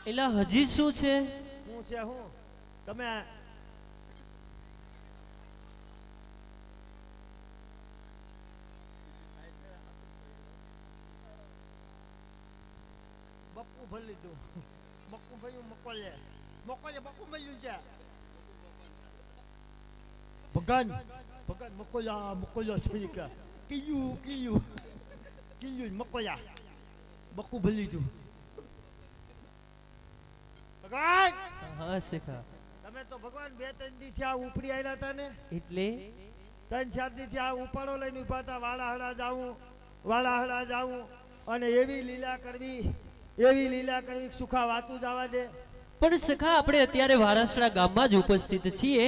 એલા હજી શું છે? હું છે હું તમે બક્કુ ભરી લીધું. બક્કુ ભર્યું મકોલે બક્કુ મળ્યું છે. ભગવાન ભગવાન મકોલા છોડી કે કિયું મકોલા બક્કુ ભરી લીધું. ભગવાન હા શેખા. તમે તો ભગવાન 2-3 દી થી આ ઉપડી આયલા હતા ને, એટલે 3-4 દી થી આ ઉપાડો લઈને ઉભા હતા. વાળાહડા જાવું અને એવી લીલા કરવી સુખા વાતું જવા દે. પણ સખા આપણે અત્યારે વારાસડા ગામમાં જ ઉપસ્થિત છીએ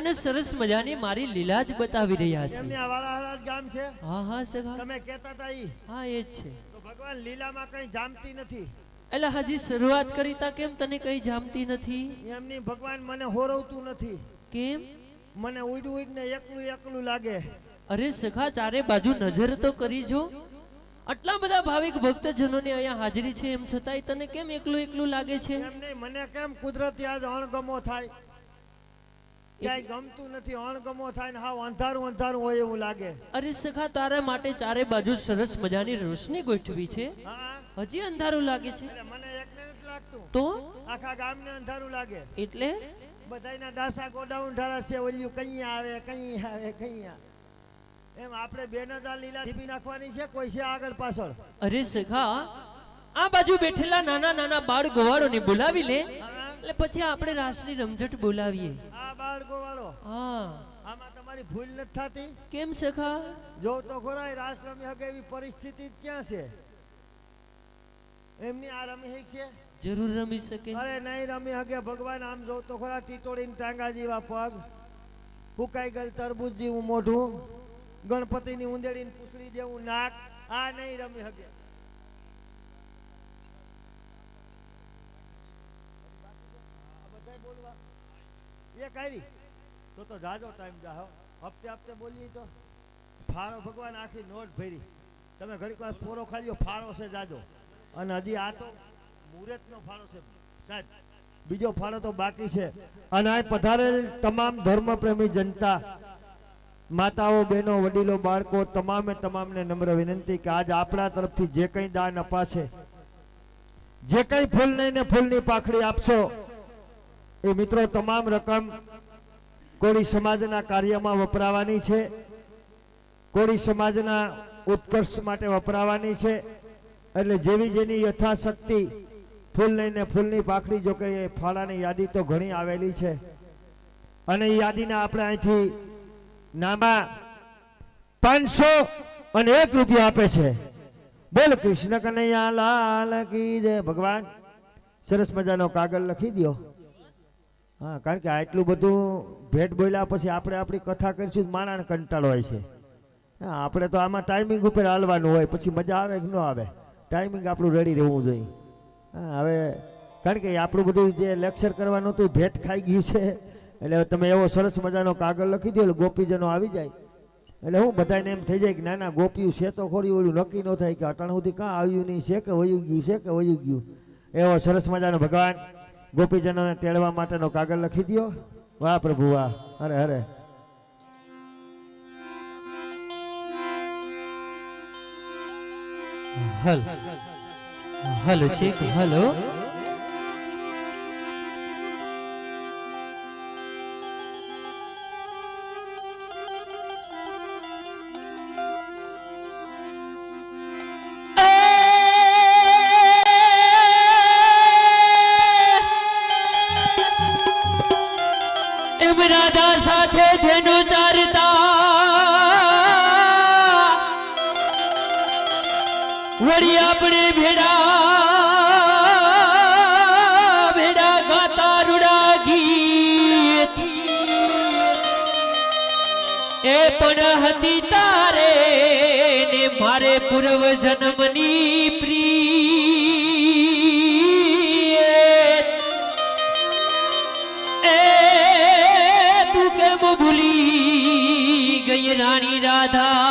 અને સરસ મજાની મારી લીલા જ બતાવી રહ્યા છે. એમને આ વાળાહડા ગામ છે. હા હા સખા. તમે કહેતા હતા ઈ. હા એ જ છે. તો ભગવાન લીલામાં કઈ જામતી નથી. એટલે હજી શરૂઆત કરી તા કેમ તને કઈ જામતી નથી? એમની ભગવાન મને હોરવતું નથી. કેમ? મને ઉડને એકલું લાગે. અરે સખા ચારે બાજુ નજર તો કરી જો. આટલા બધા ભાવિક ભક્તજનોની અહીંયા હાજરી છે એમ છતાંય તને કેમ એકલું લાગે છે? એમ નહીં, મને કેમ કુદરતી આજ અણગમો થાય. ક્યાંય ગમતું નથી, અણગમો થાય ને હાવ અંધારું હોય એવું લાગે. અરે સખા તારા માટે ચારે બાજુ સરસ મજાની રોશની ગોઠવી છે. હજી અંધારું લાગે છે? મને એકને નથી લાગતું. તો આખા ગામને અંધારું લાગે. એટલે બધાયના ડાસા ગોડાઉન ઢારા છે. ઓલ્યું કઈ આવે. એમ આપણે બેનદા લીલા ઢીબી નાખવાની છે. કોઈ છે આગળ પાછળ? અરે સખા આ બાજુ બેઠેલા નાના બાળ ગોવાળોને બોલાવી લે, એટલે પછી આપણે રાસની રમઝટ બોલાવીએ. આ બાળ ગોવાળો? હા. આમાં તમારી ભૂલ નથી થતી? કેમ સખા? જો તો ખોરાય રાસ રમી હકે એવી પરિસ્થિતિ ક્યાં છે? એમની આ રમી છે? જરૂર રમી શકે. અરે નહીં રમી હકે. ભગવાન આમ જો તો ખરા ટીટોડીને ટાંગા જેવા પગ, ફૂકાઈ ગયેલ તરબૂચ જેવું મોઢું, ગણપતિની ઉંદેડીને પૂછડી જેવું નાક. આ નહીં રમી હકે. એ કાઢી તો જાજો ટાઈમ જાઓ. હપ્તે બોલીએ તો ફાળો ભગવાન આખી નોટ ભરી. તમે ઘડીક વાર પોરો ખાલી ફાળો છે જાજો. અને હજી આ તો મુહૂર્તનો ફાળો છે સાહેબ, બીજો ફાળો તો બાકી છે. અને આ પધારેલ તમામ ધર્મપ્રેમી જનતા, માતાઓ, બહેનો, વડીલો, બાળકો, તમામને નમ્ર વિનંતી કે આજ આપણા તરફથી જે કંઈ દાન અપાશે, જે કંઈ ફૂલ નહીં ને ફૂલની પાખડી આપશો, એ મિત્રો તમામ રકમ કોળી સમાજના કાર્યમાં વપરાવાની છે. કોળી સમાજના ઉત્કર્ષ માટે વપરાવાની છે. એટલે જેવી જેની યથાશક્તિ ફૂલ લઈને ફૂલની પાખડી, જો કે એ ફાળાની યાદી તો ઘણી આવેલી છે અને એ યાદીના આપણે અહીંથી નામા 501 રૂપિયા આપે છે. બોલ કૃષ્ણ કનૈયા લાલ કી જય. ભગવાન સરસ મજાનો કાગળ લખી દો. હા, કારણ કે આટલું બધું ભેટ બોલ્યા પછી આપણે આપણી કથા કરીશું, માણાને કંટાળો હોય છે. હા, આપણે તો આમાં ટાઈમિંગ ઉપર હાલવાનું હોય, પછી મજા આવે કે ન આવે. ટાઈમિંગ આપણું રેડી રહેવું જોઈએ. હા, હવે કારણ કે આપણું બધું જે લેક્ચર કરવાનું હતું ભેટ ખાઈ ગયું છે. એટલે તમે એવો સરસ મજાનો કાગળ લખી દો એટલે ગોપીજનો આવી જાય. એટલે હું બધાને એમ થઈ જાય કે નાના ગોપીયું છે તો ખોરી, ઓલું નક્કી ન થાય કે અટાણ સુધી કાં આવ્યું નહીં છે કે વયું ગયું. એવો સરસ મજાનો ભગવાન ગોપીજનોને તેડવા માટેનો કાગળ લખી દો. વાહ પ્રભુ વાહ. હરે હરે. Hello check. હલો રાધા સાથે ધેનુ ચારતા વળી આપણે ભેડા ગાતા રૂડા ગીત. એ પણ હતી તારે ને મારે પૂર્વ જન્મની પ્રિય. એ તું કેમ ભૂલી ગઈ રાણી રાધા?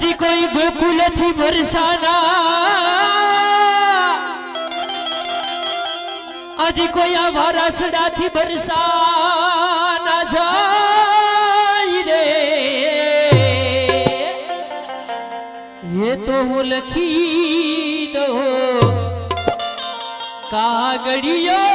હજી કોઈ ગોકુલથી વરસાના હજી કોઈ આ વારાસડાથી વરસાના જાય રે એ તો હું લખી દઉં કાગળિયો